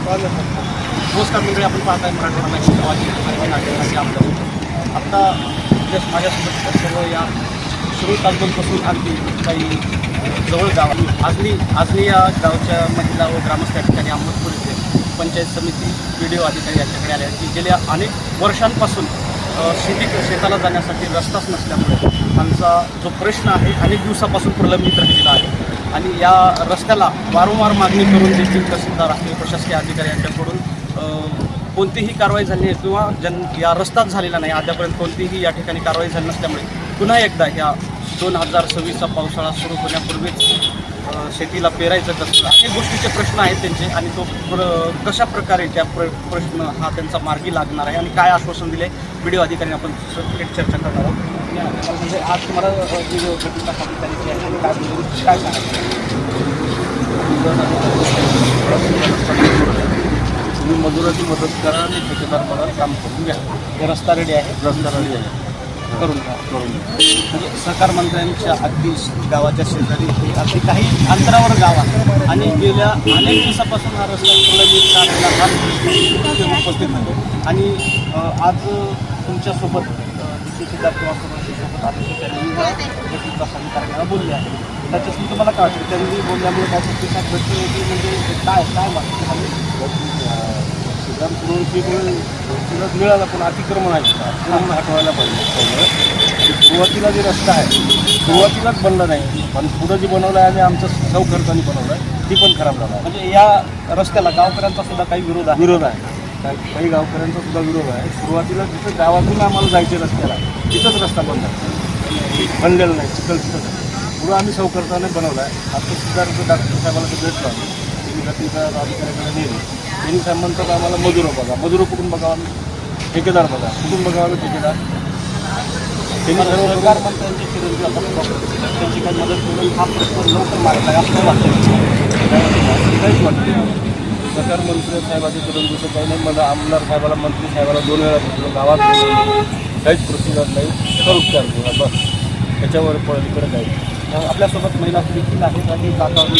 नमस्कार मंडळी, आपण पाहताय मराठवाडा गावाची आपलं आत्ता माझ्यासोबत सर्व या सुरू तालुक्यापासून अगदी काही जवळ गाव आजली या गावच्या महिला व ग्रामस्थ या ठिकाणी अहमदपूर येथे पंचायत समिती व्हिडिओ अधिकारी यांच्याकडे आले की गेल्या अनेक वर्षांपासून शेताला जाण्यासाठी रस्ताच नसल्यामुळे त्यांचा जो प्रश्न आहे अनेक दिवसापासून प्रलंबित राहिलेला आहे आणि या रस्त्याला वारंवार मागणी करून देखील तहसीलदार आहे प्रशासकीय अधिकारी यांच्याकडून कोणतीही कारवाई झाली नाही किंवा या रस्ताच झालेला नाही. आतापर्यंत कोणतीही या ठिकाणी कारवाई झाली नसल्यामुळे पुन्हा एकदा ह्या 2026चा पावसाळा सुरू होण्यापूर्वीच शेतीला पेरायचं कसं अनेक गोष्टीचे प्रश्न आहेत त्यांचे आणि तो कशा प्रकारे त्या प्रश्न हा त्यांचा मार्गी लागणार आहे आणि काय आश्वासन दिले व्हिडिओ अधिकाऱ्यांनी आपण थेट चर्चा करणार आहोत. म्हणजे आज तुम्हाला जी घटना सांगितली आहे काय सांगायचं तुम्ही मजुराची मदत करा आणि ठेकेदार मला काम करून घ्या. हे रस्ता रेडी आहे करून म्हणजे सहकार मंत्र्यांच्या अगदी गावाच्या शेजारी अगदी काही अंतरावर गाव आहे आणि गेल्या अनेक दिवसापासून हा रस्ता प्रलंबित काढलेला हा उपस्थित आहे आणि आज तुमच्यासोबत ठेकेदार किंवा सोबत आले त्यांनी अधिकाऱ्यांना बोलले आहे. त्याच्यातून तुम्हाला काय वाटतं त्यांनी बोलल्यामुळे काय प्रतिसाद भेटतो की म्हणजे काय वाटतं सुरुवात मिळाला पण अतिक्रमण आहे अतिक्रमण हटवायला पाहिजे. सुरुवातीला जे रस्ता आहे सुरुवातीलाच बनला नाही पण पुढं जे बनवलं आहे आणि आमचं सौ खर्चाने बनवलं आहे ती पण खराब झाला आहे. म्हणजे या रस्त्याला गावकऱ्यांचा सुद्धा काही विरोध आहे काही गावकऱ्यांचा सुद्धा विरोध आहे. सुरुवातीला जिथं गावातून आम्हाला जायचे रस्त्याला तिथंच रस्ता बनलेला नाही चिखल तिथंच पुढं आम्ही सौ खर्चाने बनवला आहे. आता सुद्धा डॉक्टर साहेबाला ते भेटलो त्यांनी गतीचा अधिकाऱ्याकडे नेले त्यांनी साहेब म्हणतात आम्हाला मजुरं बघा. मजुरं कुठून बघावं ठेकेदार बघा कुठून बघावं ठेकेदार त्यांनी सरकार मंत्र्यांचे चिरंजीव आपण त्यांची काही मदत करून हा प्रश्न लवकर मार्ग आहे असं वाटतं. काहीच वाटतं सरकार मंत्री साहेबाचे चिरंजीव काही नाही. मला आमदार साहेबाला मंत्री साहेबाला 2 वेळा भेटलो गावात काहीच प्रोसिजर नाही तर उपचार बस त्याच्यावर पलीकडे काही. आपल्यासोबत महिला देखील आहेत आणि काका की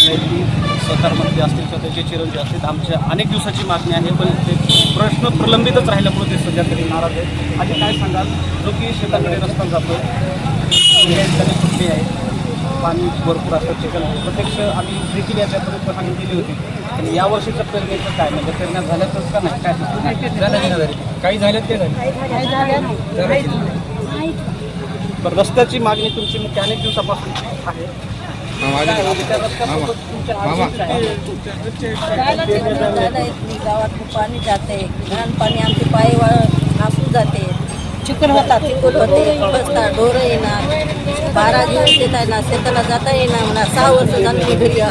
सहकार मंत्री असतील तर त्याचे चिरंजीव असतील आमच्या अनेक दिवसाची मागणी आहे पण ते प्रश्न प्रलंबितच राहिल्यामुळे ते सध्या तरी नाराज आहेत. आणि काय सांगाल जो की शेताकडे रस्ता जातो सुट्टी आहे पाणी भरपूर असतं चिखल आहे प्रत्यक्ष आम्ही देखील याच्यापूर्वी पाहणी केली होती आणि यावर्षीचं पेरणीचं काय म्हणजे पेरण्या झाल्यातच का नाही काय काही झाल्यात ते झाले पण रस्त्याची मागणी तुमची मुख्य अनेक दिवसापासून आहे. गावात पाणी जाते घाण पाणी आमचे पाय नासून जाते चिखल होता चिखल होते बसता ढोरं येणार 12 दिवस येता येणार शेताला जाता येणार म्हणा 6 वर्ष झालं मी घरी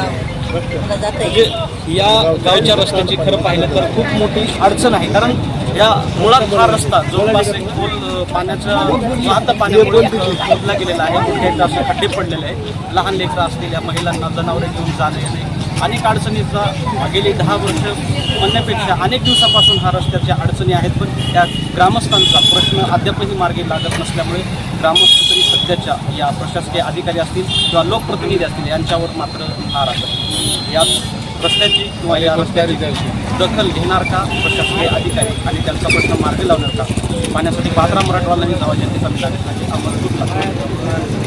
मला जाता येईल. या गावच्या रस्त्याची खरं पाहिलं तर खूप मोठी अडचण आहे कारण या मुळात हा रस्ता जवळपास एक खोल पाण्याच्या वाहत्या पाण्यामुळे खोदला गेलेला आहे. मोठे असे खड्डे पडलेले आहे. लहान लेकरं असलेल्या महिलांना जनावरे घेऊन जाणं येणे अनेक अडचणीचा गेली 10 वर्ष म्हणण्यापेक्षा अनेक दिवसापासून हा रस्त्याच्या अडचणी आहेत पण त्या ग्रामस्थांचा प्रश्न अद्यापही मार्गी लागत नसल्यामुळे ग्रामस्थ तरी सध्याच्या या प्रशासकीय अधिकारी असतील किंवा लोकप्रतिनिधी असतील यांच्यावर मात्र नाराज आहे. या रस्त्याची किंवा या रस्त्याची दखल घेणार का प्रशासकीय अधिकारी आणि त्यांचा प्रश्न मार्गी लावणार का पाण्यासाठी पात्रा मराठवाडा आणि गावाच्या जनतेचा अहमदपूरला